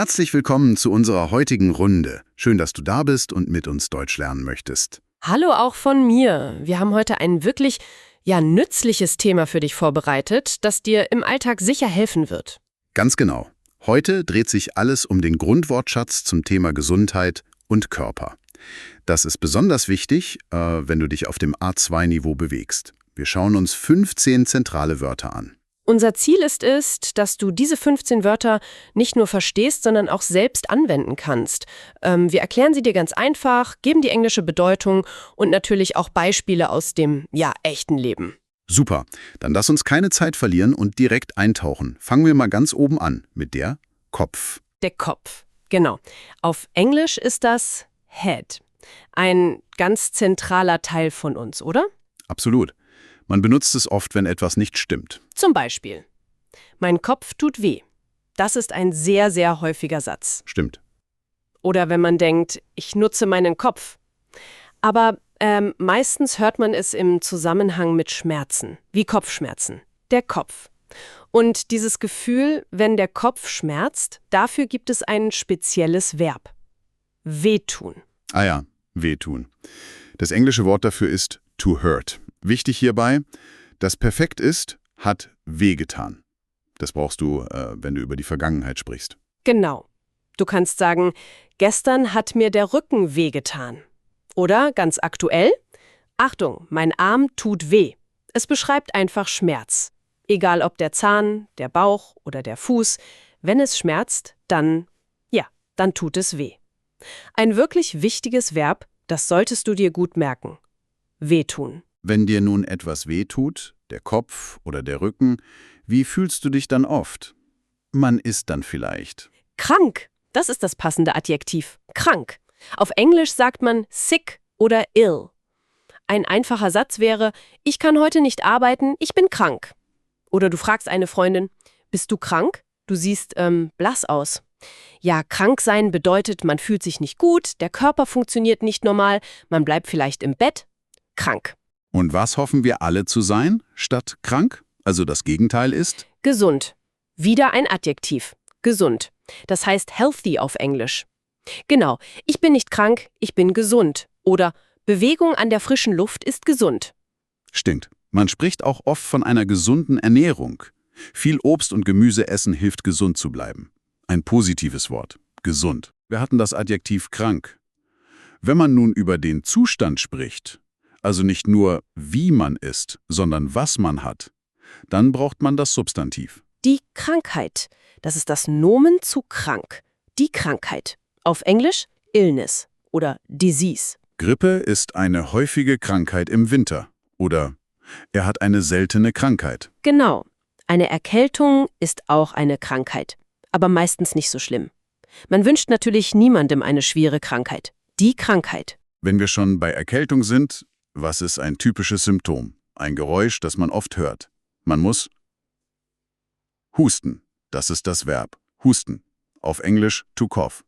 Herzlich willkommen zu unserer heutigen Runde. Schön, dass du da bist und mit uns Deutsch lernen möchtest. Hallo auch von mir. Wir haben heute ein wirklich, nützliches Thema für dich vorbereitet, das dir im Alltag sicher helfen wird. Ganz genau. Heute dreht sich alles um den Grundwortschatz zum Thema Gesundheit und Körper. Das ist besonders wichtig, wenn du dich auf dem A2-Niveau bewegst. Wir schauen uns 15 zentrale Wörter an. Unser Ziel ist es, dass du diese 15 Wörter nicht nur verstehst, sondern auch selbst anwenden kannst. Wir erklären sie dir ganz einfach, geben die englische Bedeutung und natürlich auch Beispiele aus dem, echten Leben. Super, dann lass uns keine Zeit verlieren und direkt eintauchen. Fangen wir mal ganz oben an mit der Kopf. Der Kopf, genau. Auf Englisch ist das Head. Ein ganz zentraler Teil von uns, oder? Absolut. Man benutzt es oft, wenn etwas nicht stimmt. Zum Beispiel: Mein Kopf tut weh. Das ist ein sehr, sehr häufiger Satz. Stimmt. Oder wenn man denkt, ich nutze meinen Kopf. Aber meistens hört man es im Zusammenhang mit Schmerzen, wie Kopfschmerzen. Der Kopf. Und dieses Gefühl, wenn der Kopf schmerzt, dafür gibt es ein spezielles Verb. Wehtun. Ah ja, wehtun. Das englische Wort dafür ist to hurt. Wichtig hierbei, das Perfekt ist, hat wehgetan. Das brauchst du, wenn du über die Vergangenheit sprichst. Genau. Du kannst sagen, gestern hat mir der Rücken wehgetan. Oder ganz aktuell, Achtung, mein Arm tut weh. Es beschreibt einfach Schmerz. Egal ob der Zahn, der Bauch oder der Fuß, wenn es schmerzt, dann tut es weh. Ein wirklich wichtiges Verb, das solltest du dir gut merken. Wehtun. Wenn dir nun etwas wehtut, der Kopf oder der Rücken, wie fühlst du dich dann oft? Man ist dann vielleicht Krank, das ist das passende Adjektiv. Krank. Auf Englisch sagt man sick oder ill. Ein einfacher Satz wäre, ich kann heute nicht arbeiten, ich bin krank. Oder du fragst eine Freundin, bist du krank? Du siehst blass aus. Ja, krank sein bedeutet, man fühlt sich nicht gut, der Körper funktioniert nicht normal, man bleibt vielleicht im Bett. Krank. Und was hoffen wir alle zu sein, statt krank? Also das Gegenteil ist? Gesund. Wieder ein Adjektiv. Gesund. Das heißt healthy auf Englisch. Genau, ich bin nicht krank, ich bin gesund. Oder Bewegung an der frischen Luft ist gesund. Stimmt. Man spricht auch oft von einer gesunden Ernährung. Viel Obst und Gemüse essen hilft, gesund zu bleiben. Ein positives Wort. Gesund. Wir hatten das Adjektiv krank. Wenn man nun über den Zustand spricht, also nicht nur, wie man ist, sondern was man hat, dann braucht man das Substantiv. Die Krankheit. Das ist das Nomen zu krank. Die Krankheit. Auf Englisch Illness oder Disease. Grippe ist eine häufige Krankheit im Winter. Oder er hat eine seltene Krankheit. Genau. Eine Erkältung ist auch eine Krankheit. Aber meistens nicht so schlimm. Man wünscht natürlich niemandem eine schwere Krankheit. Die Krankheit. Wenn wir schon bei Erkältung sind, was ist ein typisches Symptom? Ein Geräusch, das man oft hört. Man muss husten. Das ist das Verb. Husten. Auf Englisch to cough.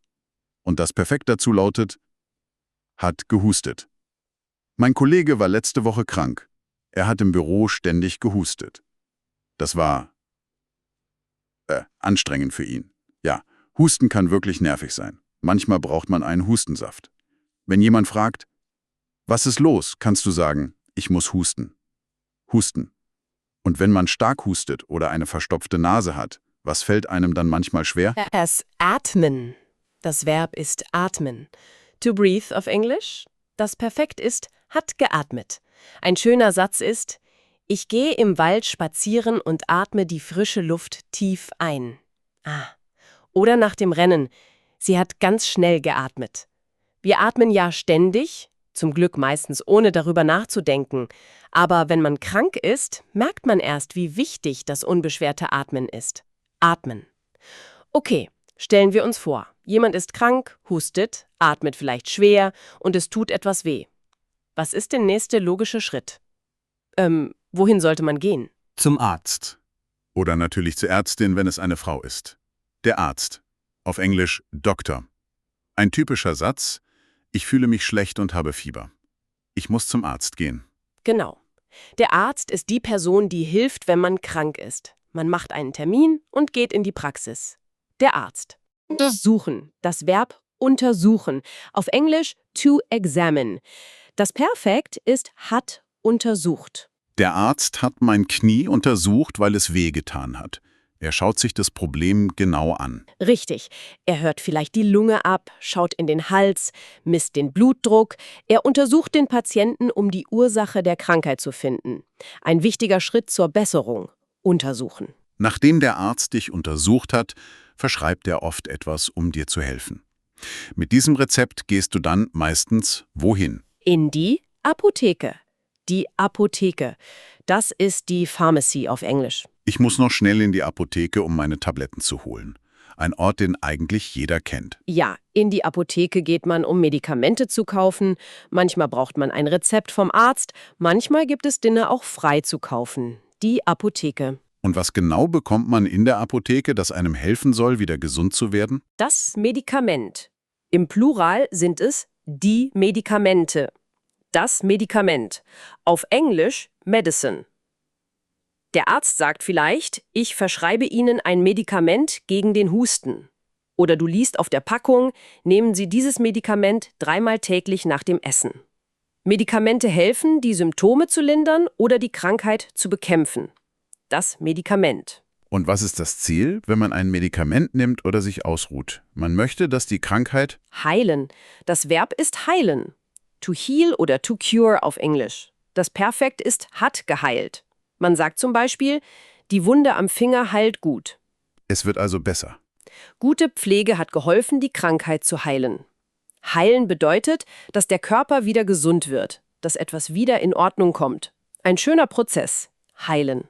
Und das Perfekt dazu lautet, hat gehustet. Mein Kollege war letzte Woche krank. Er hat im Büro ständig gehustet. Das war anstrengend für ihn. Ja, Husten kann wirklich nervig sein. Manchmal braucht man einen Hustensaft. Wenn jemand fragt, was ist los, kannst du sagen, ich muss husten. Husten. Und wenn man stark hustet oder eine verstopfte Nase hat, was fällt einem dann manchmal schwer? Das Atmen. Das Verb ist atmen. To breathe auf Englisch. Das Perfekt ist, hat geatmet. Ein schöner Satz ist, ich gehe im Wald spazieren und atme die frische Luft tief ein. Oder nach dem Rennen, sie hat ganz schnell geatmet. Wir atmen ja ständig, zum Glück meistens ohne darüber nachzudenken. Aber wenn man krank ist, merkt man erst, wie wichtig das unbeschwerte Atmen ist. Atmen. Okay, stellen wir uns vor, jemand ist krank, hustet, atmet vielleicht schwer und es tut etwas weh. Was ist der nächste logische Schritt? Wohin sollte man gehen? Zum Arzt. Oder natürlich zur Ärztin, wenn es eine Frau ist. Der Arzt. Auf Englisch Doktor. Ein typischer Satz, ich fühle mich schlecht und habe Fieber. Ich muss zum Arzt gehen. Genau. Der Arzt ist die Person, die hilft, wenn man krank ist. Man macht einen Termin und geht in die Praxis. Der Arzt. Untersuchen. Das Verb untersuchen. Auf Englisch to examine. Das Perfekt ist hat untersucht. Der Arzt hat mein Knie untersucht, weil es wehgetan hat. Er schaut sich das Problem genau an. Richtig. Er hört vielleicht die Lunge ab, schaut in den Hals, misst den Blutdruck. Er untersucht den Patienten, um die Ursache der Krankheit zu finden. Ein wichtiger Schritt zur Besserung. Untersuchen. Nachdem der Arzt dich untersucht hat, verschreibt er oft etwas, um dir zu helfen. Mit diesem Rezept gehst du dann meistens wohin? In die Apotheke. Die Apotheke. Das ist die Pharmacy auf Englisch. Ich muss noch schnell in die Apotheke, um meine Tabletten zu holen. Ein Ort, den eigentlich jeder kennt. Ja, in die Apotheke geht man, um Medikamente zu kaufen. Manchmal braucht man ein Rezept vom Arzt. Manchmal gibt es Dinge auch frei zu kaufen. Die Apotheke. Und was genau bekommt man in der Apotheke, das einem helfen soll, wieder gesund zu werden? Das Medikament. Im Plural sind es die Medikamente. Das Medikament. Auf Englisch Medicine. Der Arzt sagt vielleicht, ich verschreibe Ihnen ein Medikament gegen den Husten. Oder du liest auf der Packung, nehmen Sie dieses Medikament 3-mal täglich nach dem Essen. Medikamente helfen, die Symptome zu lindern oder die Krankheit zu bekämpfen. Das Medikament. Und was ist das Ziel, wenn man ein Medikament nimmt oder sich ausruht? Man möchte, dass die Krankheit... Heilen. Das Verb ist heilen. To heal oder to cure auf Englisch. Das Perfekt ist hat geheilt. Man sagt zum Beispiel, die Wunde am Finger heilt gut. Es wird also besser. Gute Pflege hat geholfen, die Krankheit zu heilen. Heilen bedeutet, dass der Körper wieder gesund wird, dass etwas wieder in Ordnung kommt. Ein schöner Prozess. Heilen.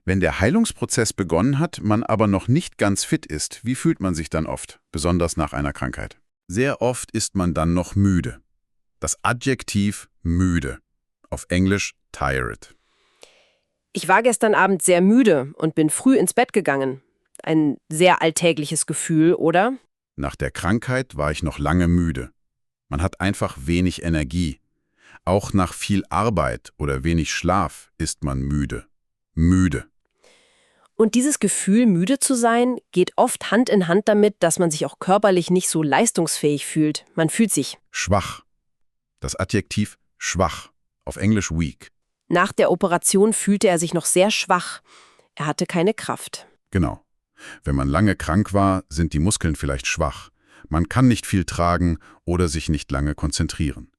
Wenn der Heilungsprozess begonnen hat, man aber noch nicht ganz fit ist, wie fühlt man sich dann oft, besonders nach einer Krankheit? Sehr oft ist man dann noch müde. Das Adjektiv müde. Auf Englisch tired. Ich war gestern Abend sehr müde und bin früh ins Bett gegangen. Ein sehr alltägliches Gefühl, oder? Nach der Krankheit war ich noch lange müde. Man hat einfach wenig Energie. Auch nach viel Arbeit oder wenig Schlaf ist man müde. Müde. Und dieses Gefühl, müde zu sein, geht oft Hand in Hand damit, dass man sich auch körperlich nicht so leistungsfähig fühlt. Man fühlt sich schwach. Das Adjektiv schwach. Auf Englisch weak. Nach der Operation fühlte er sich noch sehr schwach. Er hatte keine Kraft. Genau. Wenn man lange krank war, sind die Muskeln vielleicht schwach. Man kann nicht viel tragen oder sich nicht lange konzentrieren.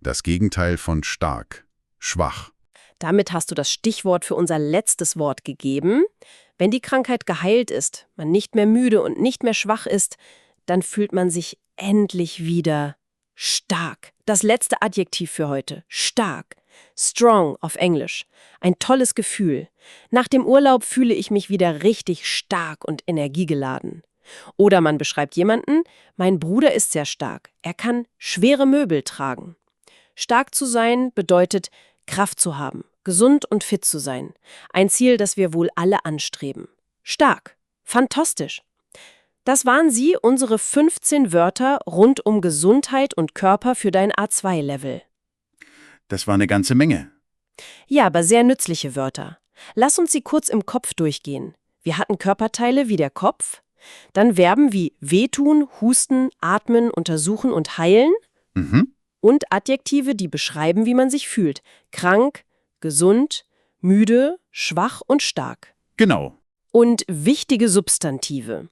Das Gegenteil von stark. Schwach. Damit hast du das Stichwort für unser letztes Wort gegeben. Wenn die Krankheit geheilt ist, man nicht mehr müde und nicht mehr schwach ist, dann fühlt man sich endlich wieder stark. Das letzte Adjektiv für heute. Stark. Strong auf Englisch. Ein tolles Gefühl. Nach dem Urlaub fühle ich mich wieder richtig stark und energiegeladen. Oder man beschreibt jemanden, mein Bruder ist sehr stark. Er kann schwere Möbel tragen. Stark zu sein bedeutet, Kraft zu haben, gesund und fit zu sein. Ein Ziel, das wir wohl alle anstreben. Stark. Fantastisch. Das waren sie, unsere 15 Wörter rund um Gesundheit und Körper für dein A2-Level. Das war eine ganze Menge. Ja, aber sehr nützliche Wörter. Lass uns sie kurz im Kopf durchgehen. Wir hatten Körperteile wie der Kopf, dann Verben wie wehtun, husten, atmen, untersuchen und heilen und Adjektive, die beschreiben, wie man sich fühlt. Krank, gesund, müde, schwach und stark. Genau. Und wichtige Substantive.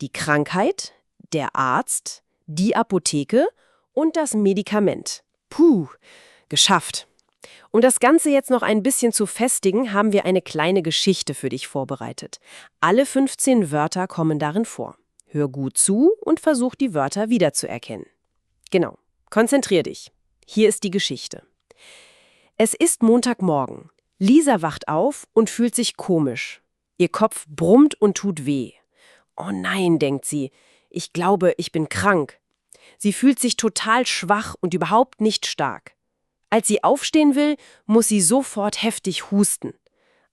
Die Krankheit, der Arzt, die Apotheke und das Medikament. Puh, geschafft. Um das Ganze jetzt noch ein bisschen zu festigen, haben wir eine kleine Geschichte für dich vorbereitet. Alle 15 Wörter kommen darin vor. Hör gut zu und versuch die Wörter wiederzuerkennen. Genau, konzentrier dich. Hier ist die Geschichte. Es ist Montagmorgen. Lisa wacht auf und fühlt sich komisch. Ihr Kopf brummt und tut weh. Oh nein, denkt sie, ich glaube, ich bin krank. Sie fühlt sich total schwach und überhaupt nicht stark. Als sie aufstehen will, muss sie sofort heftig husten.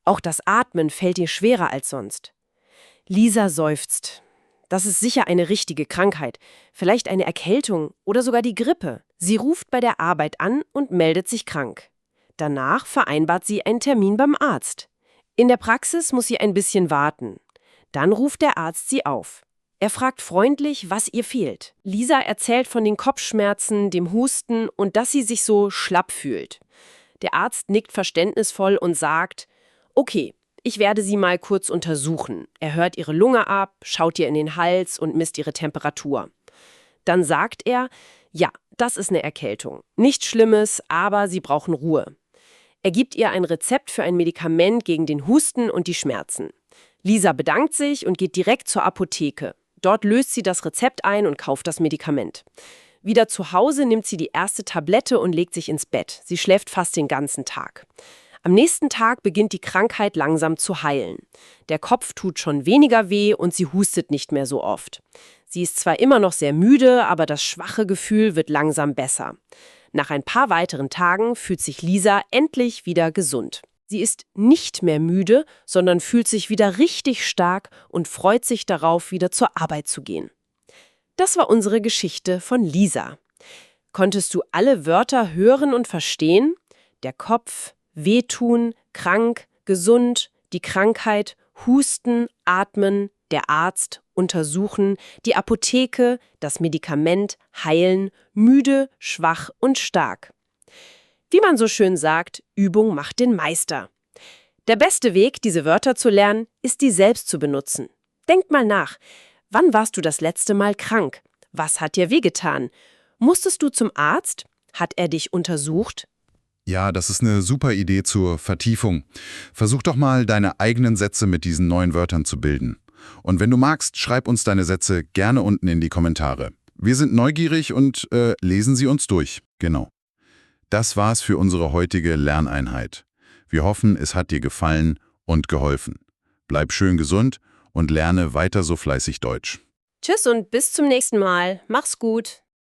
Auch das Atmen fällt ihr schwerer als sonst. Lisa seufzt. Das ist sicher eine richtige Krankheit, vielleicht eine Erkältung oder sogar die Grippe. Sie ruft bei der Arbeit an und meldet sich krank. Danach vereinbart sie einen Termin beim Arzt. In der Praxis muss sie ein bisschen warten. Dann ruft der Arzt sie auf. Er fragt freundlich, was ihr fehlt. Lisa erzählt von den Kopfschmerzen, dem Husten und dass sie sich so schlapp fühlt. Der Arzt nickt verständnisvoll und sagt, okay, ich werde Sie mal kurz untersuchen. Er hört Ihre Lunge ab, schaut ihr in den Hals und misst Ihre Temperatur. Dann sagt er, ja, das ist eine Erkältung. Nichts Schlimmes, aber Sie brauchen Ruhe. Er gibt ihr ein Rezept für ein Medikament gegen den Husten und die Schmerzen. Lisa bedankt sich und geht direkt zur Apotheke. Dort löst sie das Rezept ein und kauft das Medikament. Wieder zu Hause nimmt sie die erste Tablette und legt sich ins Bett. Sie schläft fast den ganzen Tag. Am nächsten Tag beginnt die Krankheit langsam zu heilen. Der Kopf tut schon weniger weh und sie hustet nicht mehr so oft. Sie ist zwar immer noch sehr müde, aber das schwache Gefühl wird langsam besser. Nach ein paar weiteren Tagen fühlt sich Lisa endlich wieder gesund. Sie ist nicht mehr müde, sondern fühlt sich wieder richtig stark und freut sich darauf, wieder zur Arbeit zu gehen. Das war unsere Geschichte von Lisa. Konntest du alle Wörter hören und verstehen? Der Kopf, wehtun, krank, gesund, die Krankheit, husten, atmen, der Arzt, untersuchen, die Apotheke, das Medikament, heilen, müde, schwach und stark. Wie man so schön sagt, Übung macht den Meister. Der beste Weg, diese Wörter zu lernen, ist, die selbst zu benutzen. Denk mal nach. Wann warst du das letzte Mal krank? Was hat dir wehgetan? Musstest du zum Arzt? Hat er dich untersucht? Ja, das ist eine super Idee zur Vertiefung. Versuch doch mal, deine eigenen Sätze mit diesen neuen Wörtern zu bilden. Und wenn du magst, schreib uns deine Sätze gerne unten in die Kommentare. Wir sind neugierig und lesen sie uns durch. Genau. Das war's für unsere heutige Lerneinheit. Wir hoffen, es hat dir gefallen und geholfen. Bleib schön gesund und lerne weiter so fleißig Deutsch. Tschüss und bis zum nächsten Mal. Mach's gut.